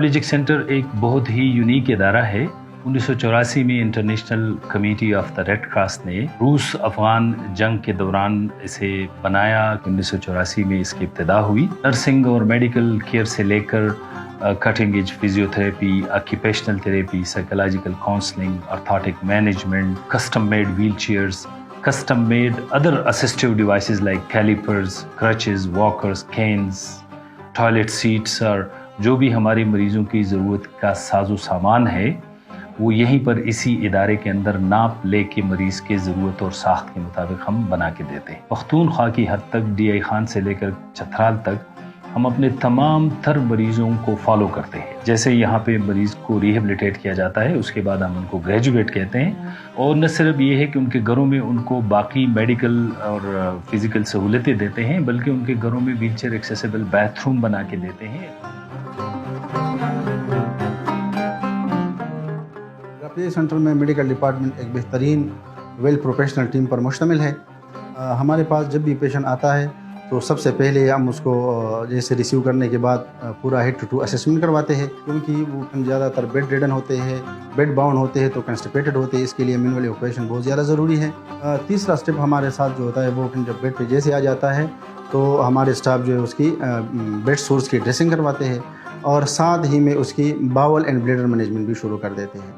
Paraplegic centre एक बहुत ही unique इदारा है। 1984 में international committee of the red cross ने रूस अफगान जंग के दौरान इसे बनाया। 1984 में इसकी इब्तिदा हुई। नर्सिंग और मेडिकल केयर से लेकर cutting edge physiotherapy, occupational therapy, psychological counselling, orthotic management, custom made wheel chairs, custom made other assistive devices like calipers, crutches, walkers, canes, toilet seats और जो भी हमारी मरीज़ों की ज़रूरत का साजो सामान है वो यहीं पर इसी इदारे के अंदर नाप लेके मरीज़ के ज़रूरत और साख्त के मुताबिक हम बना के देते हैं। पख्तूनख्वा की हद तक DI खान से लेकर चथराल तक हम अपने तमाम तर मरीज़ों को फॉलो करते हैं। जैसे यहाँ पे मरीज़ को रिहेबिलिटेट किया जाता है, उसके बाद हम उनको ग्रेजुएट कहते हैं। और न सिर्फ ये है कि उनके घरों में उनको बाकी मेडिकल और फिज़िकल सहूलतें देते हैं, बल्कि उनके घरों में व्हीलचेयर एक्सेसिबल बाथरूम बना के देते हैं। पैराप्लेजिक सेंटर में मेडिकल डिपार्टमेंट एक बेहतरीन वेल प्रोफेशनल टीम पर मुश्तमिल है। हमारे पास जब भी पेशेंट आता है तो सबसे पहले हम उसको जैसे रिसीव करने के बाद पूरा हेड टू असेसमेंट करवाते हैं, क्योंकि वो ज़्यादातर बेड रिडन होते हैं, बेड बाउंड होते हैं, तो कंस्टिपेटेड होते हैं। इसके लिए मैनुअल ऑपरेशन बहुत ज़्यादा ज़रूरी है। तीसरा स्टेप हमारे साथ जो होता है वो जब बेड पे जैसे आ जाता है तो हमारे स्टाफ जो है उसकी बेड सोर्स की ड्रेसिंग करवाते हैं और साथ ही में उसकी बावल एंड ब्लैडर मैनेजमेंट भी शुरू कर देते हैं।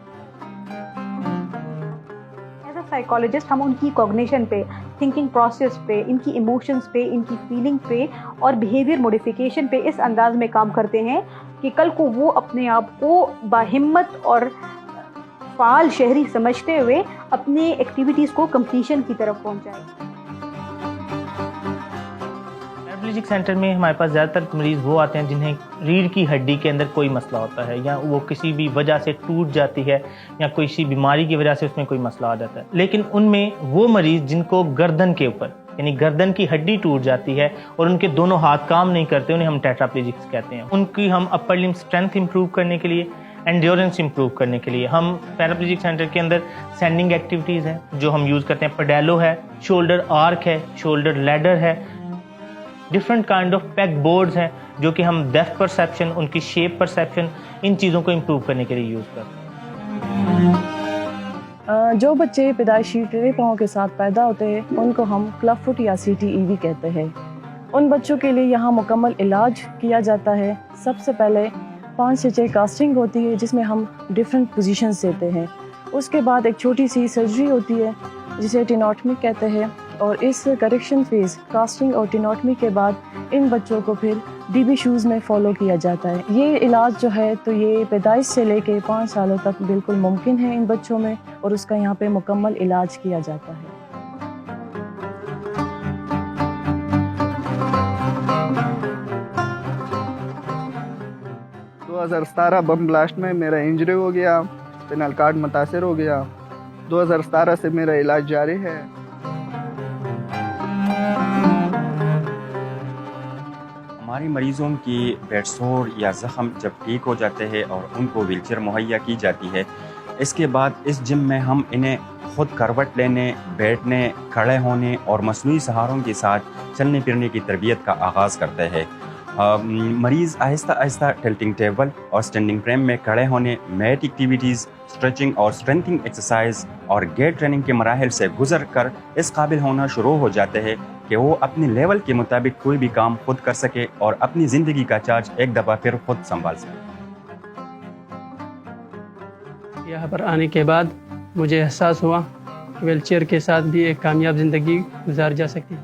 साइकोलॉजिस्ट हम उनकी कॉग्निशन पे, थिंकिंग प्रोसेस पे, इनकी इमोशंस पे, इनकी फीलिंग पे और बिहेवियर मॉडिफिकेशन पे इस अंदाज में काम करते हैं कि कल को वो अपने आप को बाहिम्मत और फाल शहरी समझते हुए अपनी एक्टिविटीज़ को कंप्लीशन की तरफ पहुंचाए। पैराप्लेजिक सेंटर में हमारे पास ज़्यादातर मरीज़ वो आते हैं जिन्हें रीढ़ की हड्डी के अंदर कोई मसला होता है या वो किसी भी वजह से टूट जाती है या किसी बीमारी की वजह से उसमें कोई मसला आ जाता है। लेकिन उनमें वो मरीज़ जिनको गर्दन के ऊपर यानी गर्दन की हड्डी टूट जाती है और उनके दोनों हाथ काम नहीं करते, उन्हें हम टेट्राप्लेजिक्स कहते हैं। उनकी हम अपर लिम्ब स्ट्रेंथ इंप्रूव करने के लिए, एंड्योरेंस इंप्रूव करने के लिए हम पैराप्लेजिक सेंटर के अंदर स्टैंडिंग एक्टिविटीज़ हैं जो हम यूज़ करते हैं। पेडालो है, शोल्डर आर्क है, शोल्डर लैडर है, different kind of pack boards हैं जो कि हम डेप्थ परसेप्शन, उनकी शेप परसेप्शन, इन चीज़ों को इम्प्रूव करने के लिए यूज़ करते हैं। जो बच्चे पैदाइशी टेढ़े पाँव के साथ पैदा होते हैं उनको हम क्लब फुट या CTE कहते हैं। उन बच्चों के लिए यहाँ मुकम्मल इलाज किया जाता है। सबसे पहले 5 से 6 कास्टिंग होती है जिसमें हम डिफरेंट पोजीशंस देते हैं। उसके बाद एक छोटी सी सर्जरी होती है जिसे टेनोटमी कहते हैं और इस करेक्शन फेज कास्टिंग और टेनोटमी के बाद इन बच्चों को फिर DB शूज़ में फॉलो किया जाता है। ये इलाज जो है तो ये पैदाइश से लेके 5 सालों तक बिल्कुल मुमकिन है इन बच्चों में और उसका यहाँ पे मुकम्मल इलाज किया जाता है। 2017 बम ब्लास्ट में मेरा इंजरी हो गया, स्पिनल कार्ड मुतासर हो गया। 2017 से मेरा इलाज जारी है। हमारे मरीज़ों की बेडसोर या ज़ख़म जब ठीक हो जाते हैं और उनको व्हीलचेयर मुहैया की जाती है, इसके बाद इस जिम में हम इन्हें ख़ुद करवट लेने, बैठने, खड़े होने और मसनूई सहारों के साथ चलने फिरने की तरबियत का आगाज़ करते हैं। मरीज़ आहिस्ता आहिस्ता टिल्टिंग टेबल और स्टैंडिंग फ्रेम में खड़े होने, मैट एक्टिविटीज़, स्ट्रेचिंग और स्ट्रेंथिंग एक्सरसाइज और गेट ट्रेनिंग के मराहिल से गुजर कर इस काबिल होना शुरू हो जाते हैं कि वो अपने लेवल के मुताबिक कोई भी काम खुद कर सके और अपनी ज़िंदगी का चार्ज एक दफ़ा फिर खुद संभाल सके। यहाँ पर आने के बाद मुझे एहसास हुआ कि व्हीलचेयर के साथ भी एक कामयाब ज़िंदगी गुजार जा सकती है।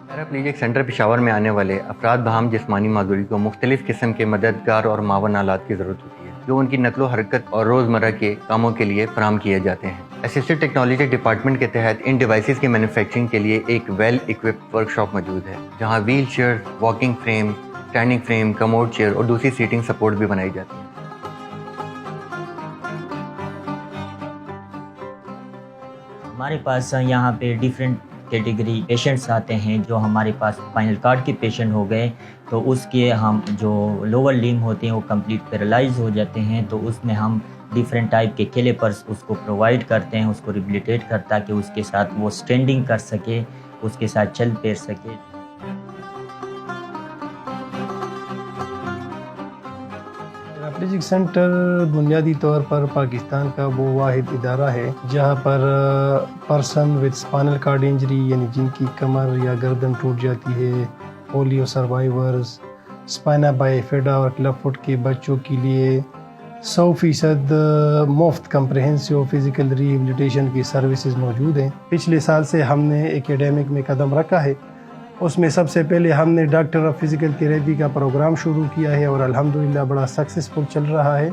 पैराप्लेजिक सेंटर पेशावर में आने वाले अफराद बहम जिस्मानी माजूरी को मुख्तलिफ़ किस्म के मददगार और मावन आलात की ज़रूरत होती है जो उनकी नकलो हरकत और रोज़मर्रा के कामों के लिए फराहम किए जाते हैं। असिस्टेड टेक्नोलॉजी डिपार्टमेंट के तहत इन डिवाइसेस की मैन्युफैक्चरिंग के लिए एक वेल इक्विप्ड वर्कशॉप मौजूद है जहाँ wheel chair, walking frame, standing frame, commode chair और दूसरी सीटिंग सपोर्ट भी बनाई जाती है। हमारे पास यहाँ पे डिफरेंट कैटेगरी पेशेंट्स आते हैं। जो हमारे पास स्पाइनल कार्ड के पेशेंट हो गए तो उसके हम जो लोअर लिम्ब होते हैं वो कंप्लीट पैरालाइज हो जाते हैं, तो उसमें हम डिफरेंट टाइप के कैलिपर्स उसको प्रोवाइड करते हैं, उसको रिबिलिटेट करता कि उसके साथ वो स्टैंडिंग कर सके, उसके साथ चल फिर सके। پیراپلیجک سینٹر بنیادی طور پر پاکستان کا وہ واحد ادارہ ہے جہاں پر person with spinal cord injury یعنی جن کی کمر یا گردن ٹوٹ جاتی ہے، پولیو سروائیورز، اسپائنا بائیفیڈا اور کلب فٹ کے بچوں کے لیے 100% مفت کمپریہنسو فزیکل ریہیبلیٹیشن کی سروسز موجود ہیں۔ پچھلے سال سے ہم نے ایکیڈیمک میں قدم رکھا ہے، اس میں سب سے پہلے ہم نے ڈاکٹر آف فزیکل تھراپی کا پروگرام شروع کیا ہے اور الحمدللہ بڑا سکسیسفل چل رہا ہے۔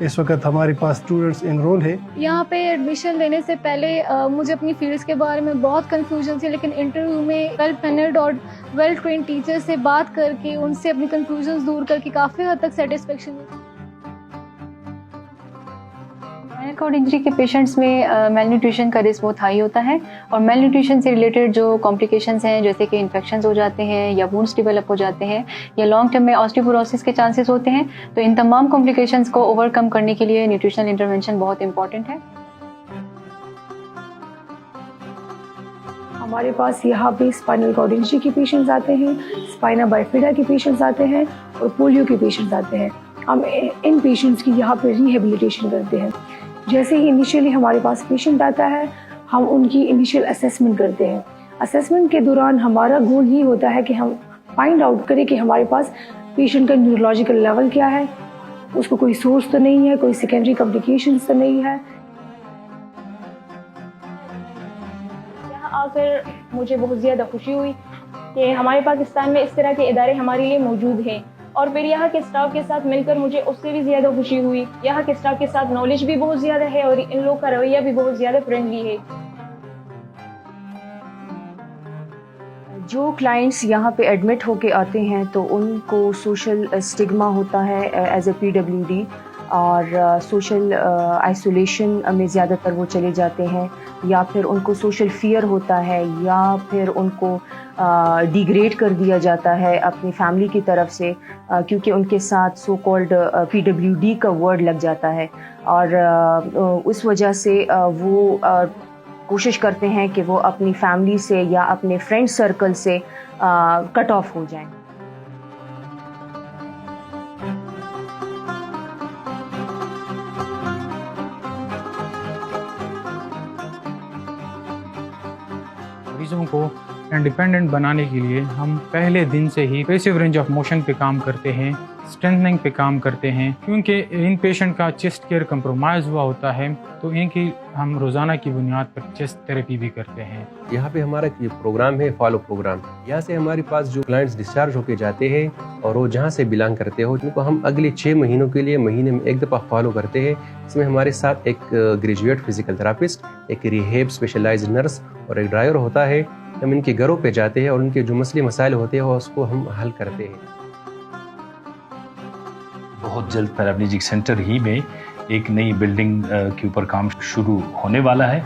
اس وقت ہمارے پاس اسٹوڈنٹس انرول ہے۔ یہاں پہ ایڈمیشن لینے سے پہلے مجھے اپنی فیلڈس کے بارے میں بہت کنفیوژن تھی، لیکن انٹرویو میں ویل پینلڈ اور ویل ٹرینڈ ٹیچر سے بات کر کے ان سے اپنی کنفیوژنس دور کر کے کافی حد تک سیٹسفیکشن ہوئی۔ اسپائنل کارڈ انجری کے پیشنٹس میں میل نیوٹریشن کا رسک بہت ہائی ہوتا ہے، اور میل نیوٹریشن سے ریلیٹڈ جو کمپلیکیشنز ہیں جیسے کہ انفیکشنز ہو جاتے ہیں یا وونڈس ڈیولپ ہو جاتے ہیں یا لانگ ٹرم میں آسٹیوپوروسس کے چانسز ہوتے ہیں، تو ان تمام کمپلیکیشنز کو اوور کم کرنے کے لیے نیوٹریشنل انٹرونشن بہت امپورٹنٹ ہے۔ ہمارے پاس یہاں پہ اسپائنل کارڈ انجری کے پیشنٹس آتے ہیں، اسپائنا بائیفیڈا کے پیشنٹس آتے ہیں اور پولیو کے پیشنٹس آتے ہیں۔ ہم ان پیشنٹس کی یہاں پہ ریہیبلیٹیشن کرتے ہیں۔ جیسے ہی انیشیلی ہمارے پاس پیشنٹ آتا ہے، ہم ان کی انیشیل اسیسمنٹ کرتے ہیں۔ اسیسمنٹ کے دوران ہمارا گول یہ ہوتا ہے کہ ہم فائنڈ آؤٹ کریں کہ ہمارے پاس پیشنٹ کا نیورولوجیکل لیول کیا ہے، اس کو کوئی سورس تو نہیں ہے، کوئی سیکنڈری کمپلیکیشنز تو نہیں ہے۔ یہاں آ کر مجھے بہت زیادہ خوشی ہوئی کہ ہمارے پاکستان میں اس طرح کے ادارے ہمارے لیے موجود ہیں، اور پھر یہاں کے اسٹاف کے ساتھ مل کر مجھے اس سے بھی زیادہ خوشی ہوئی۔ یہاں کے اسٹاف کے ساتھ نالج بھی بہت زیادہ ہے اور ان لوگوں کا رویہ بھی بہت زیادہ فرینڈلی ہے۔ جو کلائنٹس یہاں پہ ایڈمٹ ہو کے آتے ہیں تو ان کو سوشل اسٹگما ہوتا ہے ایز اے PWD، اور سوشل آئسولیشن میں زیادہ تر وہ چلے جاتے ہیں، یا پھر ان کو سوشل فیئر ہوتا ہے، یا پھر ان کو ڈیگریڈ کر دیا جاتا ہے اپنی فیملی کی طرف سے، کیونکہ ان کے ساتھ سو کالڈ PWD کا ورڈ لگ جاتا ہے، اور اس وجہ سے وہ کوشش کرتے ہیں کہ وہ اپنی فیملی سے یا اپنے فرینڈ سرکل سے کٹ آف ہو جائیں۔ مریضوں کو انڈیپینڈنٹ بنانے کے لیے ہم پہلے دن سے ہی پیسیو رینج آف موشن پہ کام کرتے ہیں، اسٹرینتھنگ پہ کام کرتے ہیں، کیونکہ ان پیشنٹ کا چیسٹ کیئر کمپرومائز ہوا ہوتا ہے تو ان کی ہم روزانہ کی بنیاد پر چیسٹ تھراپی بھی کرتے ہیں۔ یہاں پہ ہمارا یہ پروگرام ہے فالو پروگرام، یہاں سے ہمارے پاس جو کلائنٹس ڈسچارج ہو کے جاتے ہیں اور وہ جہاں سے بلانگ کرتے ہو ان کو ہم اگلے 6 مہینوں کے لیے مہینے میں ایک دفعہ فالو کرتے ہیں۔ اس میں ہمارے ساتھ ایک گریجویٹ فزیکل تھراپسٹ، ایک ریہیب اسپیشلائزڈ نرس اور ایک ڈرائیور ہوتا ہے۔ ہم ان کے گھروں پہ جاتے ہیں اور ان کے جو مسئلے مسائل ہوتے ہیں اس کو ہم حل کرتے ہیں۔ بہت جلد پیراپلیجک سینٹر ہی میں ایک نئی بلڈنگ کے اوپر کام شروع ہونے والا ہے،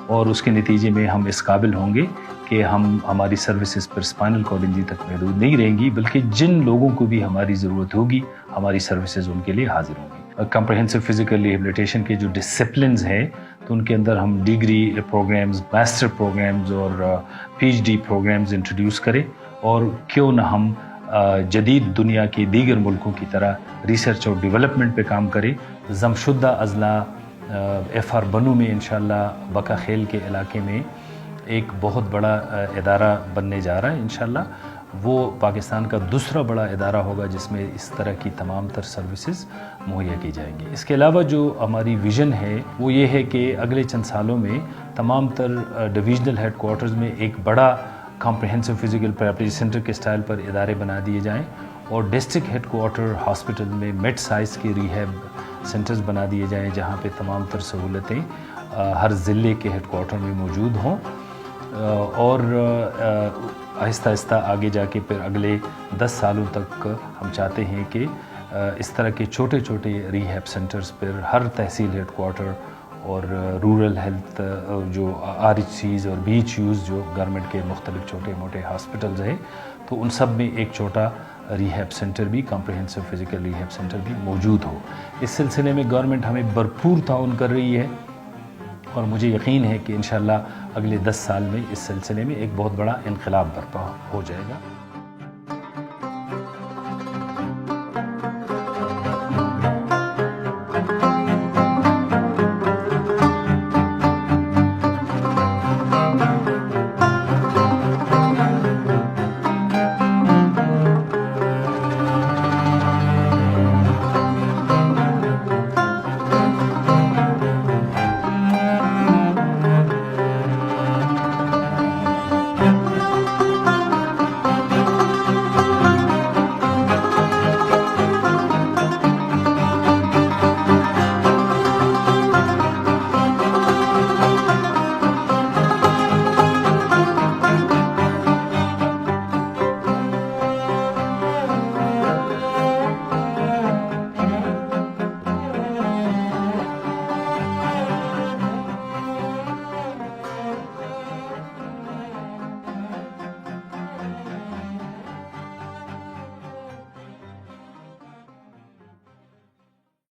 اور اس کے نتیجے میں ہم اس قابل ہوں گے کہ ہم ہماری سروسز پر اسپائنل کارڈ انجری تک محدود نہیں رہیں گی، بلکہ جن لوگوں کو بھی ہماری ضرورت ہوگی ہماری سروسز ان کے لیے حاضر ہوں گی۔ کمپریہنسو فزیکل ریہیبلیٹیشن کے جو ڈسپلنز ہیں تو ان کے اندر ہم ڈگری پروگرامز، ماسٹر پروگرامز اور PhD پروگرامز انٹروڈیوس کریں، اور کیوں نہ ہم جدید دنیا کے دیگر ملکوں کی طرح ریسرچ اور ڈیولپمنٹ پہ کام کریں۔ ضمشدہ اضلاع FR بنو میں انشاءاللہ بقا خیل کے علاقے میں ایک بہت بڑا ادارہ بننے جا رہا ہے انشاءاللہ۔ وہ پاکستان کا دوسرا بڑا ادارہ ہوگا جس میں اس طرح کی تمام تر سروسز مہیا کی جائیں گی۔ اس کے علاوہ جو ہماری ویژن ہے وہ یہ ہے کہ اگلے چند سالوں میں تمام تر ڈویژنل ہیڈ کوارٹرز میں ایک بڑا کمپریہنسو فزیکل پیراپلیجک سینٹر کے اسٹائل پر ادارے بنا دیے جائیں، اور ڈسٹرکٹ ہیڈ کوارٹر ہاسپٹل میں مڈ سائز کے ریہیب سینٹرز بنا دیے جائیں جہاں پہ تمام تر سہولتیں ہر ضلع کے ہیڈ کوارٹر میں موجود ہوں، اور آہستہ آہستہ آگے جا کے پھر اگلے 10 سالوں تک ہم چاہتے ہیں کہ اس طرح کے چھوٹے چھوٹے ریہیب سینٹرز پر ہر تحصیل ہیڈ کوارٹر اور رورل ہیلتھ جو RHCs اور BHUs جو گورنمنٹ کے مختلف چھوٹے موٹے ہاسپٹلز ہیں تو ان سب میں ایک چھوٹا ریہیب سینٹر بھی، کمپریہنسو فزیکل ریہیب سینٹر بھی موجود ہو۔ اس سلسلے میں گورنمنٹ ہمیں بھرپور تعاون کر رہی ہے، اور مجھے یقین ہے کہ انشاءاللہ اگلے 10 سال میں اس سلسلے میں ایک بہت بڑا انقلاب برپا ہو جائے گا۔